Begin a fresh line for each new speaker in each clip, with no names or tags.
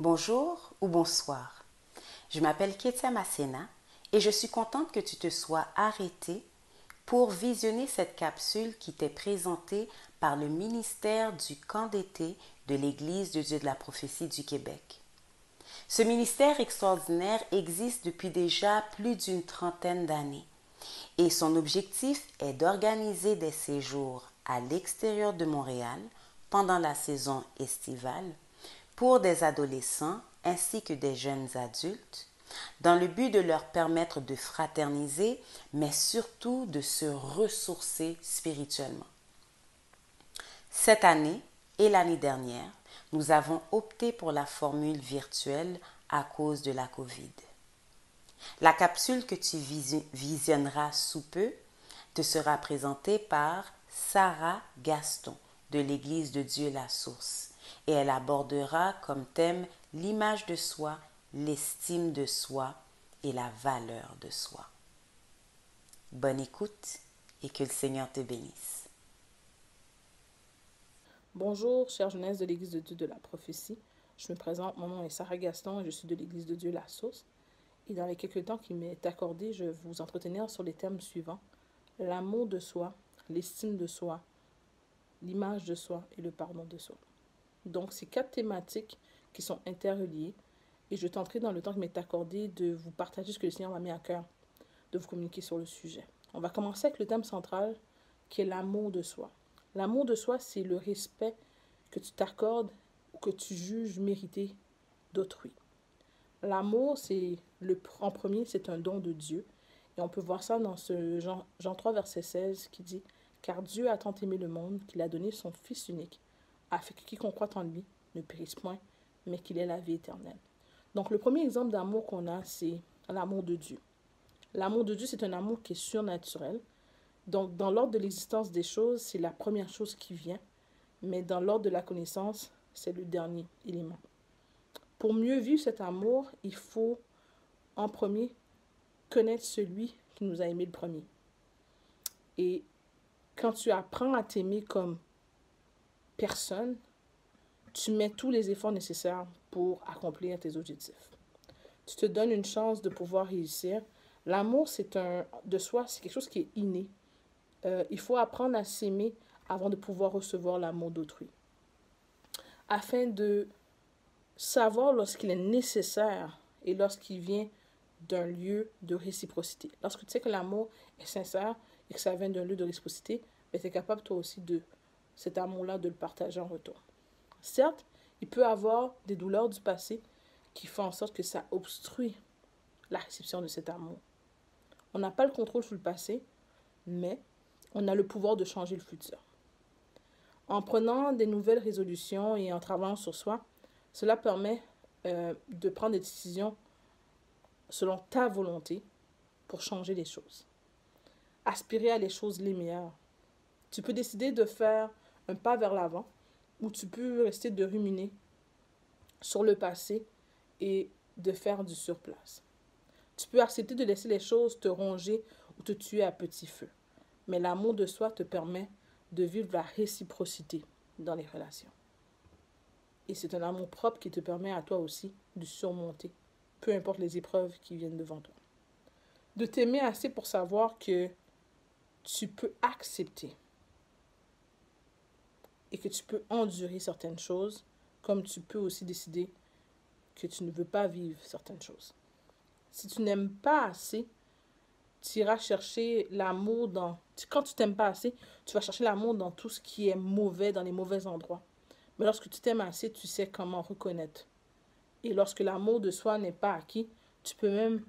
Bonjour ou bonsoir. Je m'appelle Ketia Masséna et je suis contente que tu te sois arrêté pour visionner cette capsule qui t'est présentée par le ministère du camp d'été de l'Église de Dieu de la prophétie du Québec. Ce ministère extraordinaire existe depuis déjà plus d'une trentaine d'années et son objectif est d'organiser des séjours à l'extérieur de Montréal pendant la saison estivale pour des adolescents ainsi que des jeunes adultes, dans le but de leur permettre de fraterniser, mais surtout de se ressourcer spirituellement. Cette année et l'année dernière, nous avons opté pour la formule virtuelle à cause de la COVID. La capsule que tu visionneras sous peu te sera présentée par Sarah Gaston de l'Église de Dieu la Source et elle abordera comme thème l'image de soi, l'estime de soi et la valeur de soi. Bonne écoute et que le Seigneur te bénisse.
Bonjour, chère jeunesse de l'Église de Dieu de la prophétie. Je me présente, mon nom est Sarah Gaston et je suis de l'Église de Dieu la Source. Et dans les quelques temps qui m'est accordé, je vais vous entretenir sur les thèmes suivants: l'amour de soi, l'estime de soi, l'image de soi et le pardon de soi. Donc, ces 4 thématiques qui sont interreliées et je tenterai dans le temps qui m'est accordé de vous partager ce que le Seigneur m'a mis à cœur, de vous communiquer sur le sujet. On va commencer avec le thème central qui est l'amour de soi. L'amour de soi, c'est le respect que tu t'accordes ou que tu juges mériter d'autrui. L'amour, en premier, c'est un don de Dieu. Et on peut voir ça dans ce Jean 3, verset 16, qui dit « Car Dieu a tant aimé le monde qu'il a donné son Fils unique, afin que quiconque croit en lui ne périsse point, mais qu'il ait la vie éternelle. » Donc, le premier exemple d'amour qu'on a, c'est l'amour de Dieu. L'amour de Dieu, c'est un amour qui est surnaturel. Donc, dans l'ordre de l'existence des choses, c'est la première chose qui vient, mais dans l'ordre de la connaissance, c'est le dernier élément. Pour mieux vivre cet amour, il faut, en premier, connaître celui qui nous a aimés le premier. Et quand tu apprends à t'aimer comme personne, tu mets tous les efforts nécessaires pour accomplir tes objectifs. Tu te donnes une chance de pouvoir réussir. L'amour, de soi, c'est quelque chose qui est inné. Il faut apprendre à s'aimer avant de pouvoir recevoir l'amour d'autrui. Afin de savoir lorsqu'il est nécessaire et lorsqu'il vient d'un lieu de réciprocité. Lorsque tu sais que l'amour est sincère et que ça vient d'un lieu de réciprocité, tu es capable toi aussi de cet amour-là de le partager en retour. Certes, il peut y avoir des douleurs du passé qui font en sorte que ça obstrue la réception de cet amour. On n'a pas le contrôle sur le passé, mais on a le pouvoir de changer le futur. En prenant des nouvelles résolutions et en travaillant sur soi, cela permet de prendre des décisions selon ta volonté pour changer les choses. Aspirer à les choses les meilleures. Tu peux décider de faire un pas vers l'avant ou tu peux rester de ruminer sur le passé et de faire du surplace. Tu peux accepter de laisser les choses te ronger ou te tuer à petit feu. Mais l'amour de soi te permet de vivre la réciprocité dans les relations. Et c'est un amour propre qui te permet à toi aussi de surmonter, peu importe les épreuves qui viennent devant toi. De t'aimer assez pour savoir que tu peux accepter et que tu peux endurer certaines choses, comme tu peux aussi décider que tu ne veux pas vivre certaines choses. Si tu n'aimes pas assez, tu iras chercher l'amour dans... Quand tu t'aimes pas assez, tu vas chercher l'amour dans tout ce qui est mauvais, dans les mauvais endroits. Mais lorsque tu t'aimes assez, tu sais comment reconnaître. Et lorsque l'amour de soi n'est pas acquis, tu peux même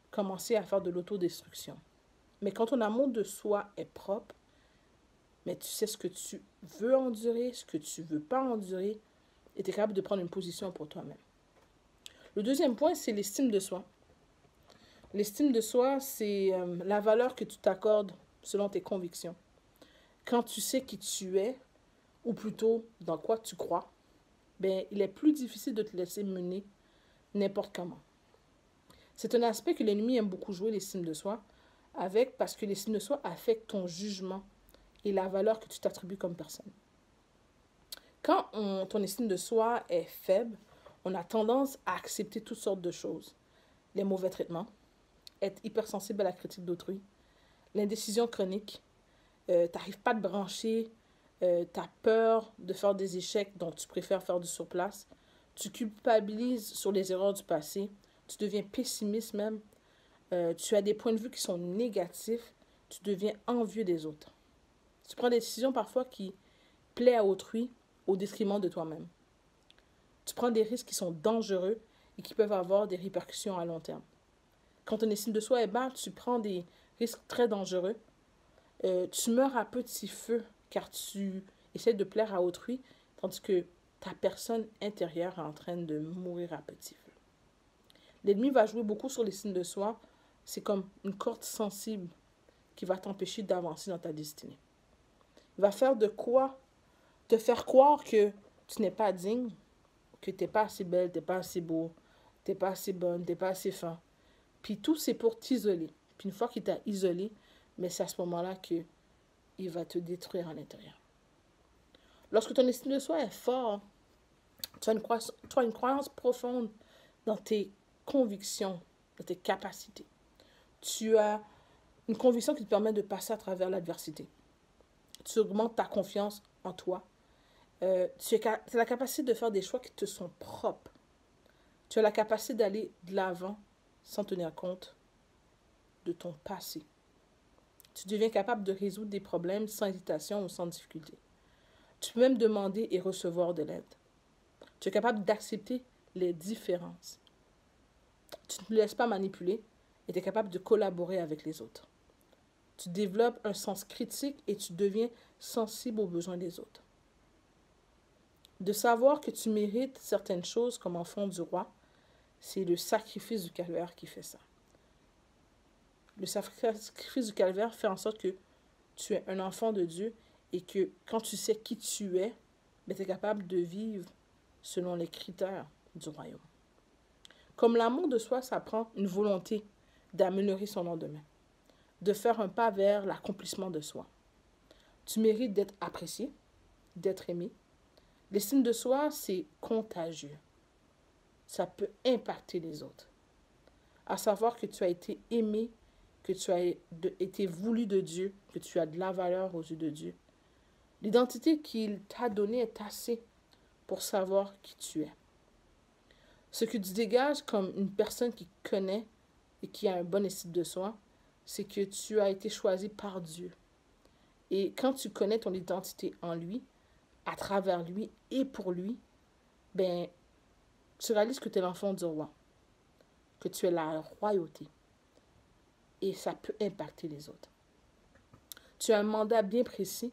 commencer à faire de l'autodestruction. Mais quand ton amour de soi est propre, mais tu sais ce que tu veux endurer, ce que tu ne veux pas endurer, et tu es capable de prendre une position pour toi-même. Le deuxième point, c'est l'estime de soi. L'estime de soi, c'est la valeur que tu t'accordes selon tes convictions. Quand tu sais qui tu es, ou plutôt dans quoi tu crois, ben, il est plus difficile de te laisser mener n'importe comment. C'est un aspect que l'ennemi aime beaucoup jouer, l'estime de soi, parce que l'estime de soi affecte ton jugement et la valeur que tu t'attribues comme personne. Quand ton estime de soi est faible, On a tendance à accepter toutes sortes de choses. Les mauvais traitements, être hypersensible à la critique d'autrui, l'indécision chronique, t'arrives pas à te brancher, t'as peur de faire des échecs, donc tu préfères faire du surplace, tu culpabilises sur les erreurs du passé, tu deviens pessimiste même, tu as des points de vue qui sont négatifs, tu deviens envieux des autres. Tu prends des décisions parfois qui plaisent à autrui au détriment de toi-même. Tu prends des risques qui sont dangereux et qui peuvent avoir des répercussions à long terme. Quand ton estime de soi est bas, tu prends des risques très dangereux. Tu meurs à petit feu car tu essaies de plaire à autrui, tandis que ta personne intérieure est en train de mourir à petit feu. L'ennemi va jouer beaucoup sur l'estime de soi. C'est comme une corde sensible qui va t'empêcher d'avancer dans ta destinée. Il va faire de quoi te faire croire que tu n'es pas digne, que tu n'es pas assez belle, tu n'es pas assez beau, tu n'es pas assez bonne, tu n'es pas assez fin. Puis tout, c'est pour t'isoler. Puis une fois qu'il t'a isolé, mais c'est à ce moment-là qu'il va te détruire à l'intérieur. Lorsque ton estime de soi est fort, tu as une croyance profonde dans tes convictions, dans tes capacités. Tu as une conviction qui te permet de passer à travers l'adversité. Tu augmentes ta confiance en toi. Tu as la capacité de faire des choix qui te sont propres. Tu as la capacité d'aller de l'avant sans tenir compte de ton passé. Tu deviens capable de résoudre des problèmes sans hésitation ou sans difficulté. Tu peux même demander et recevoir de l'aide. Tu es capable d'accepter les différences. Tu ne te laisses pas manipuler et tu es capable de collaborer avec les autres. Tu développes un sens critique et tu deviens sensible aux besoins des autres. De savoir que tu mérites certaines choses comme enfant du roi, c'est le sacrifice du calvaire qui fait ça. Le sacrifice du calvaire fait en sorte que tu es un enfant de Dieu et que quand tu sais qui tu es, tu es capable de vivre selon les critères du royaume. Comme l'amour de soi, ça prend une volonté d'améliorer son lendemain, de faire un pas vers l'accomplissement de soi. Tu mérites d'être apprécié, d'être aimé. L'estime de soi, c'est contagieux. Ça peut impacter les autres. À savoir que tu as été aimé, que tu as été voulu de Dieu, que tu as de la valeur aux yeux de Dieu. L'identité qu'il t'a donnée est assez pour savoir qui tu es. Ce que tu dégages comme une personne qui connaît et qui a un bon estime de soi, c'est que tu as été choisi par Dieu. Et quand tu connais ton identité en lui, à travers lui et pour lui, tu réalises que tu es l'enfant du roi, que tu es la royauté. Et ça peut impacter les autres. Tu as un mandat bien précis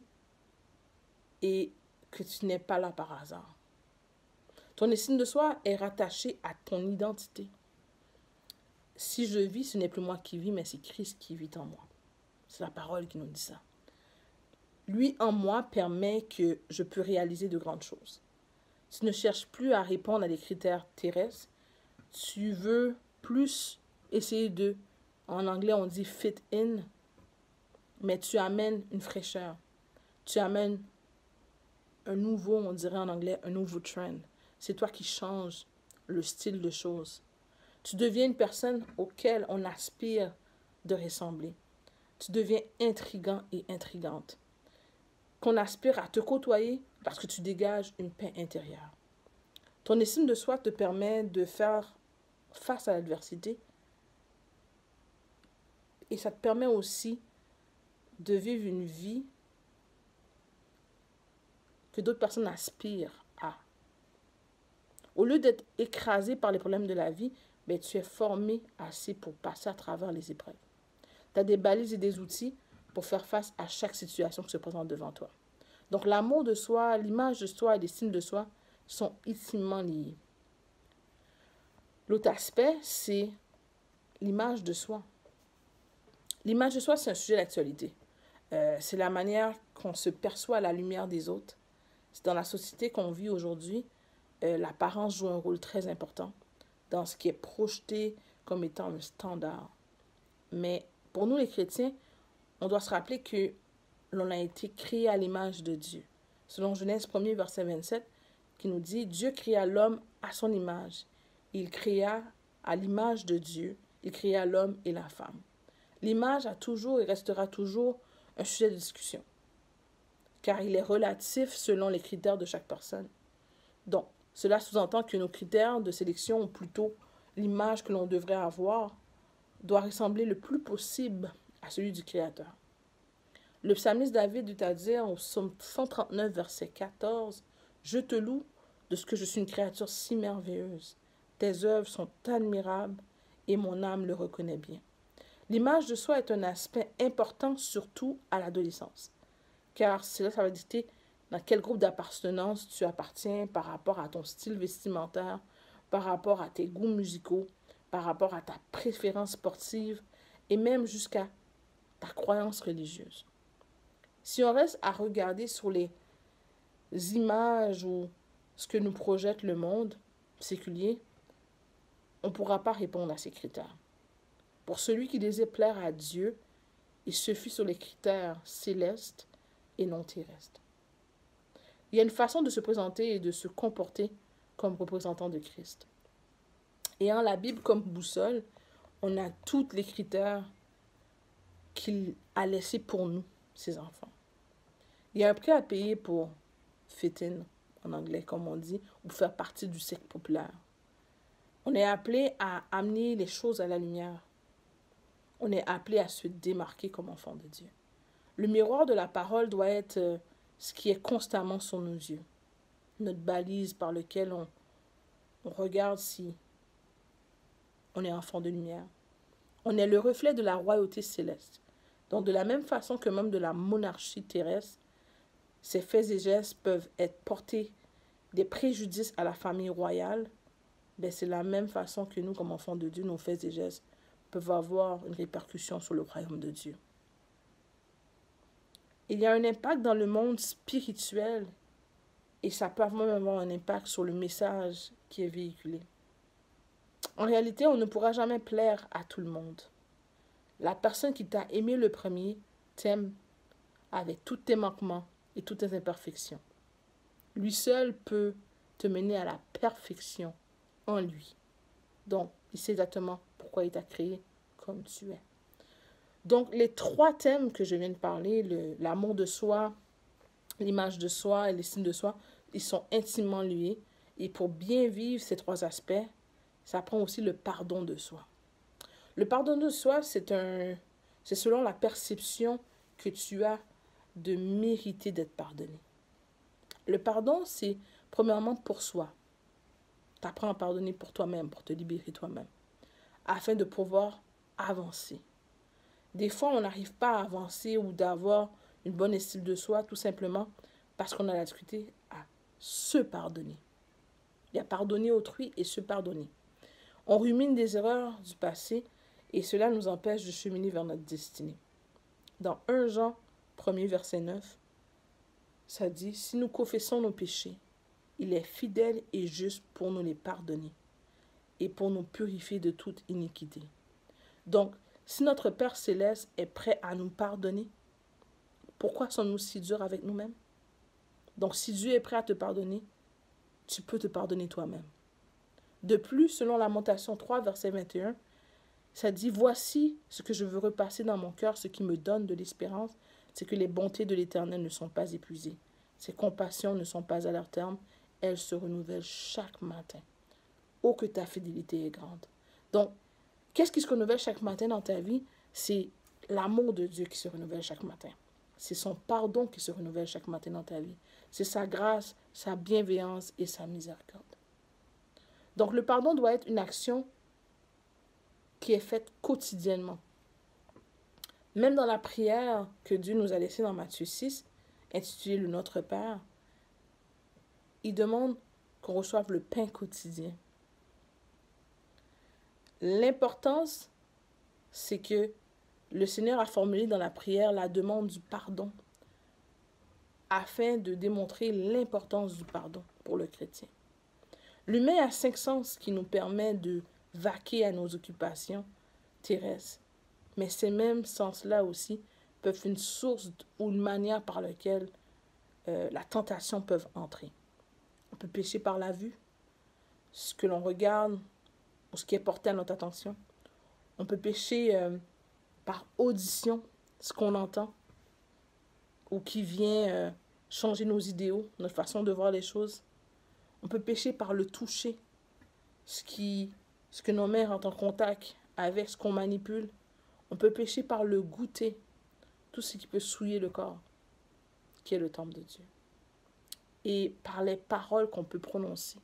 et que tu n'es pas là par hasard. Ton estime de soi est rattachée à ton identité. Si je vis, ce n'est plus moi qui vis, mais c'est Christ qui vit en moi. C'est la parole qui nous dit ça. Lui en moi permet que je peux réaliser de grandes choses. Tu ne cherches plus à répondre à des critères terrestres. Tu veux plus essayer de, en anglais on dit fit in, mais tu amènes une fraîcheur. Tu amènes un nouveau, on dirait en anglais, un nouveau trend. C'est toi qui changes le style de choses. Tu deviens une personne auquel on aspire de ressembler. Tu deviens intriguant et intrigante. Qu'on aspire à te côtoyer parce que tu dégages une paix intérieure. Ton estime de soi te permet de faire face à l'adversité et ça te permet aussi de vivre une vie que d'autres personnes aspirent à. Au lieu d'être écrasé par les problèmes de la vie, tu es formé assez pour passer à travers les épreuves. Tu as des balises et des outils pour faire face à chaque situation qui se présente devant toi. Donc l'amour de soi, l'image de soi et l'estime de soi sont intimement liés. L'autre aspect, c'est l'image de soi. L'image de soi, c'est un sujet d'actualité. C'est la manière qu'on se perçoit à la lumière des autres. C'est dans la société qu'on vit aujourd'hui, l'apparence joue un rôle très important dans ce qui est projeté comme étant un standard. Mais pour nous les chrétiens, on doit se rappeler que l'on a été créé à l'image de Dieu. Selon Genèse 1er, verset 27, qui nous dit « Dieu créa l'homme à son image. Il créa à l'image de Dieu, il créa l'homme et la femme. L'image a toujours et restera toujours un sujet de discussion, car il est relatif selon les critères de chaque personne. Donc, cela sous-entend que nos critères de sélection, ou plutôt l'image que l'on devrait avoir, doit ressembler le plus possible à celui du Créateur. Le psalmiste David dut à dire au psaume 139, verset 14, « Je te loue de ce que je suis une créature si merveilleuse. Tes œuvres sont admirables et mon âme le reconnaît bien. » L'image de soi est un aspect important, surtout à l'adolescence, car ça va dicter dans quel groupe d'appartenance tu appartiens par rapport à ton style vestimentaire, par rapport à tes goûts musicaux, par rapport à ta préférence sportive et même jusqu'à ta croyance religieuse. Si on reste à regarder sur les images ou ce que nous projette le monde séculier, on ne pourra pas répondre à ces critères. Pour celui qui désire plaire à Dieu, il suffit sur les critères célestes et non terrestres. Il y a une façon de se présenter et de se comporter comme représentant de Christ. Ayant la Bible comme boussole, on a tous les critères qu'il a laissés pour nous, ses enfants. Il y a un prix à payer pour fit in, en anglais comme on dit, ou faire partie du cercle populaire. On est appelé à amener les choses à la lumière. On est appelé à se démarquer comme enfant de Dieu. Le miroir de la parole doit être ce qui est constamment sur nos yeux, notre balise par laquelle on regarde si on est enfant de lumière. On est le reflet de la royauté céleste. Donc, de la même façon que même de la monarchie terrestre, ces faits et gestes peuvent être portés des préjudices à la famille royale, ben c'est la même façon que nous, comme enfants de Dieu, nos faits et gestes peuvent avoir une répercussion sur le royaume de Dieu. Il y a un impact dans le monde spirituel et ça peut même avoir un impact sur le message qui est véhiculé. En réalité, on ne pourra jamais plaire à tout le monde. La personne qui t'a aimé le premier t'aime avec tous tes manquements et toutes tes imperfections. Lui seul peut te mener à la perfection en lui. Donc, il sait exactement pourquoi il t'a créé comme tu es. Donc, les trois thèmes que je viens de parler, l'amour de soi, l'image de soi et l'estime de soi, ils sont intimement liés. Et pour bien vivre ces trois aspects, ça prend aussi le pardon de soi. Le pardon de soi, c'est selon la perception que tu as de mériter d'être pardonné. Le pardon, c'est premièrement pour soi. Tu apprends à pardonner pour toi-même, pour te libérer toi-même, afin de pouvoir avancer. Des fois, on n'arrive pas à avancer ou d'avoir une bonne estime de soi, tout simplement parce qu'on a la difficulté à se pardonner. Il y a pardonner autrui et se pardonner. On rumine des erreurs du passé et cela nous empêche de cheminer vers notre destinée. Dans 1 Jean 1er verset 9, ça dit « Si nous confessons nos péchés, il est fidèle et juste pour nous les pardonner et pour nous purifier de toute iniquité. » Donc, si notre Père Céleste est prêt à nous pardonner, pourquoi sommes-nous si durs avec nous-mêmes? Donc, si Dieu est prêt à te pardonner, tu peux te pardonner toi-même. De plus, selon Lamentation 3, verset 21, ça dit « Voici ce que je veux repasser dans mon cœur, ce qui me donne de l'espérance, c'est que les bontés de l'Éternel ne sont pas épuisées. Ses compassions ne sont pas à leur terme, elles se renouvellent chaque matin. Oh, que ta fidélité est grande. » Donc, qu'est-ce qui se renouvelle chaque matin dans ta vie? C'est l'amour de Dieu qui se renouvelle chaque matin. C'est son pardon qui se renouvelle chaque matin dans ta vie. C'est sa grâce, sa bienveillance et sa miséricorde. Donc, le pardon doit être une action qui est faite quotidiennement. Même dans la prière que Dieu nous a laissée dans Matthieu 6, intitulée le Notre Père, il demande qu'on reçoive le pain quotidien. L'importance, c'est que le Seigneur a formulé dans la prière la demande du pardon afin de démontrer l'importance du pardon pour le chrétien. L'humain a 5 sens qui nous permettent de vaquer à nos occupations terrestres. Mais ces mêmes sens-là aussi peuvent être une source ou une manière par laquelle la tentation peut entrer. On peut pécher par la vue, ce que l'on regarde ou ce qui est porté à notre attention. On peut pécher par audition, ce qu'on entend, ou qui vient changer nos idéaux, notre façon de voir les choses. On peut pécher par le toucher, ce que nos mains rentrent en contact avec, ce qu'on manipule. On peut pécher par le goûter, tout ce qui peut souiller le corps, qui est le temple de Dieu. Et par les paroles qu'on peut prononcer,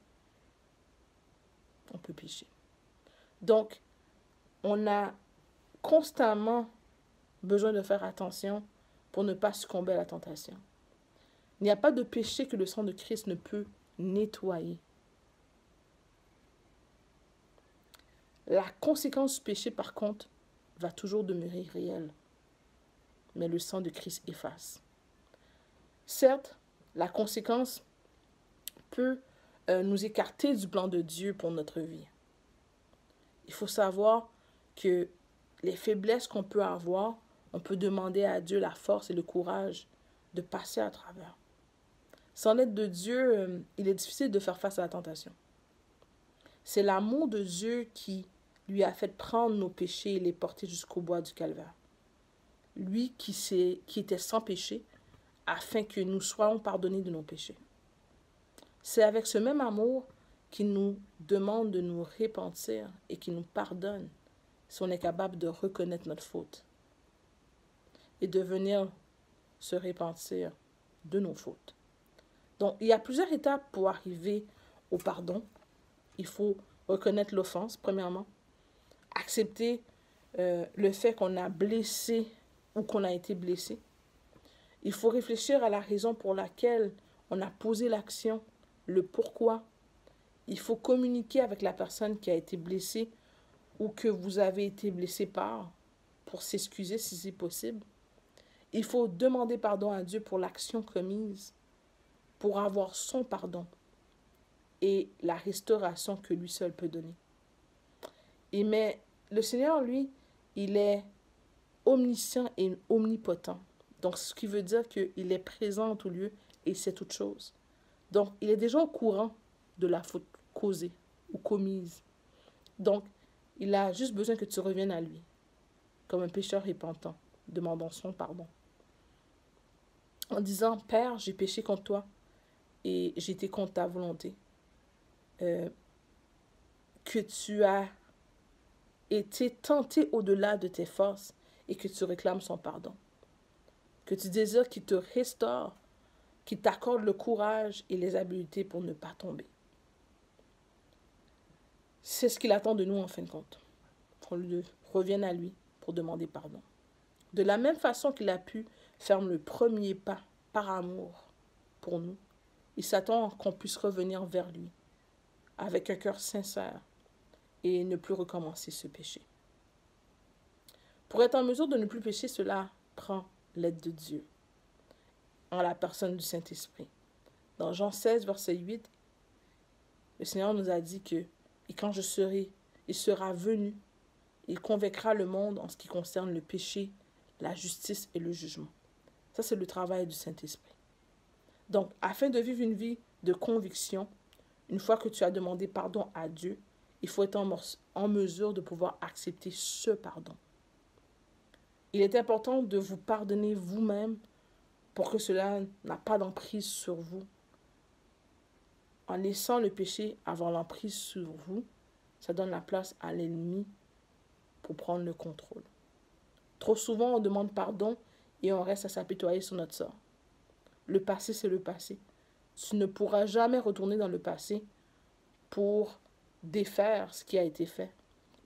on peut pécher. Donc, on a constamment besoin de faire attention pour ne pas succomber à la tentation. Il n'y a pas de péché que le sang de Christ ne peut nettoyer. La conséquence du péché, par contre, va toujours demeurer réelle. Mais le sang de Christ efface. Certes, la conséquence peut nous écarter du plan de Dieu pour notre vie. Il faut savoir que les faiblesses qu'on peut avoir, on peut demander à Dieu la force et le courage de passer à travers. Sans l'aide de Dieu, il est difficile de faire face à la tentation. C'est l'amour de Dieu qui lui a fait prendre nos péchés et les porter jusqu'au bois du calvaire. Lui qui était sans péché, afin que nous soyons pardonnés de nos péchés. C'est avec ce même amour qu'il nous demande de nous repentir et qu'il nous pardonne si on est capable de reconnaître notre faute et de venir se repentir de nos fautes. Donc, il y a plusieurs étapes pour arriver au pardon. Il faut reconnaître l'offense, premièrement. Accepter le fait qu'on a blessé ou qu'on a été blessé. Il faut réfléchir à la raison pour laquelle on a posé l'action, le pourquoi. Il faut communiquer avec la personne qui a été blessée ou que vous avez été blessé par pour s'excuser si c'est possible. Il faut demander pardon à Dieu pour l'action commise, pour avoir son pardon et la restauration que lui seul peut donner. Mais le Seigneur, lui, il est omniscient et omnipotent. Donc, ce qui veut dire qu'il est présent en tout lieu et c'est toute chose. Donc, il est déjà au courant de la faute causée ou commise. Donc, il a juste besoin que tu reviennes à lui, comme un pécheur repentant, demandant son pardon. En disant, Père, j'ai péché contre toi et j'ai été contre ta volonté. Que tu as été tenté au-delà de tes forces et que tu réclames son pardon. Que tu désires qu'il te restaure, qu'il t'accorde le courage et les habiletés pour ne pas tomber. C'est ce qu'il attend de nous en fin de compte. Qu'on revienne à lui pour demander pardon. De la même façon qu'il a pu faire le premier pas par amour pour nous, il s'attend qu'on puisse revenir vers lui avec un cœur sincère et ne plus recommencer ce péché. Pour être en mesure de ne plus pécher, cela prend l'aide de Dieu, en la personne du Saint-Esprit. Dans Jean 16, verset 8, le Seigneur nous a dit que « Et quand je serai, il sera venu, il convaincra le monde en ce qui concerne le péché, la justice et le jugement. » Ça, c'est le travail du Saint-Esprit. Donc, afin de vivre une vie de conviction, une fois que tu as demandé pardon à Dieu, il faut être en mesure de pouvoir accepter ce pardon. Il est important de vous pardonner vous-même pour que cela n'a pas d'emprise sur vous. En laissant le péché avoir l'emprise sur vous, ça donne la place à l'ennemi pour prendre le contrôle. Trop souvent, on demande pardon et on reste à s'apitoyer sur notre sort. Le passé, c'est le passé. Tu ne pourras jamais retourner dans le passé pour défaire ce qui a été fait.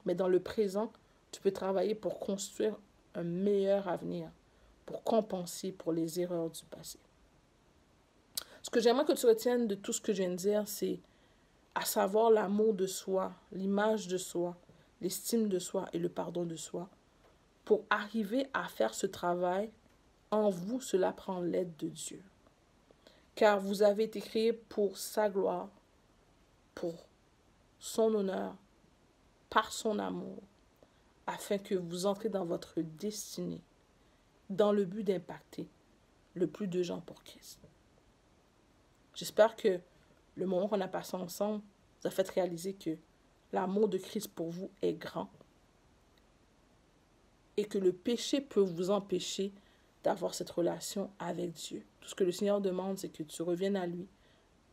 Mais dans le présent, tu peux travailler pour construire un meilleur avenir, pour compenser pour les erreurs du passé. Ce que j'aimerais que tu retiennes de tout ce que je viens de dire, c'est à savoir l'amour de soi, l'image de soi, l'estime de soi et le pardon de soi. Pour arriver à faire ce travail, en vous, cela prend l'aide de Dieu. Car vous avez été créés pour sa gloire, pour son honneur, par son amour, afin que vous entrez dans votre destinée, dans le but d'impacter le plus de gens pour Christ. J'espère que le moment qu'on a passé ensemble vous a fait réaliser que l'amour de Christ pour vous est grand et que le péché peut vous empêcher d'avoir cette relation avec Dieu. Tout ce que le Seigneur demande, c'est que tu reviennes à lui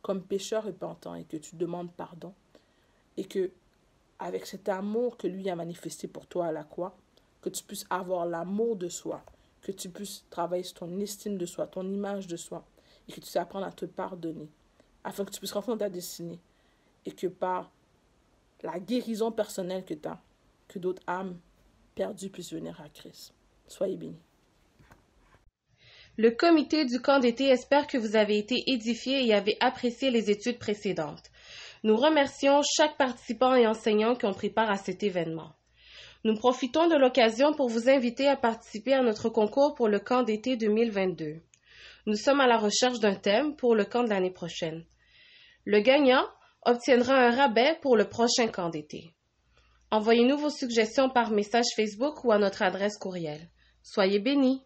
comme pécheur repentant et que tu demandes pardon et que avec cet amour que lui a manifesté pour toi à la croix, que tu puisses avoir l'amour de soi, que tu puisses travailler sur ton estime de soi, ton image de soi et que tu puisses apprendre à te pardonner afin que tu puisses rentrer dans ta destinée et que par la guérison personnelle que tu as, que d'autres âmes perdues puissent venir à Christ. Soyez bénis.
Le comité du camp d'été espère que vous avez été édifiés et avez apprécié les études précédentes. Nous remercions chaque participant et enseignant qui ont pris part à cet événement. Nous profitons de l'occasion pour vous inviter à participer à notre concours pour le camp d'été 2022. Nous sommes à la recherche d'un thème pour le camp de l'année prochaine. Le gagnant obtiendra un rabais pour le prochain camp d'été. Envoyez-nous vos suggestions par message Facebook ou à notre adresse courriel. Soyez bénis!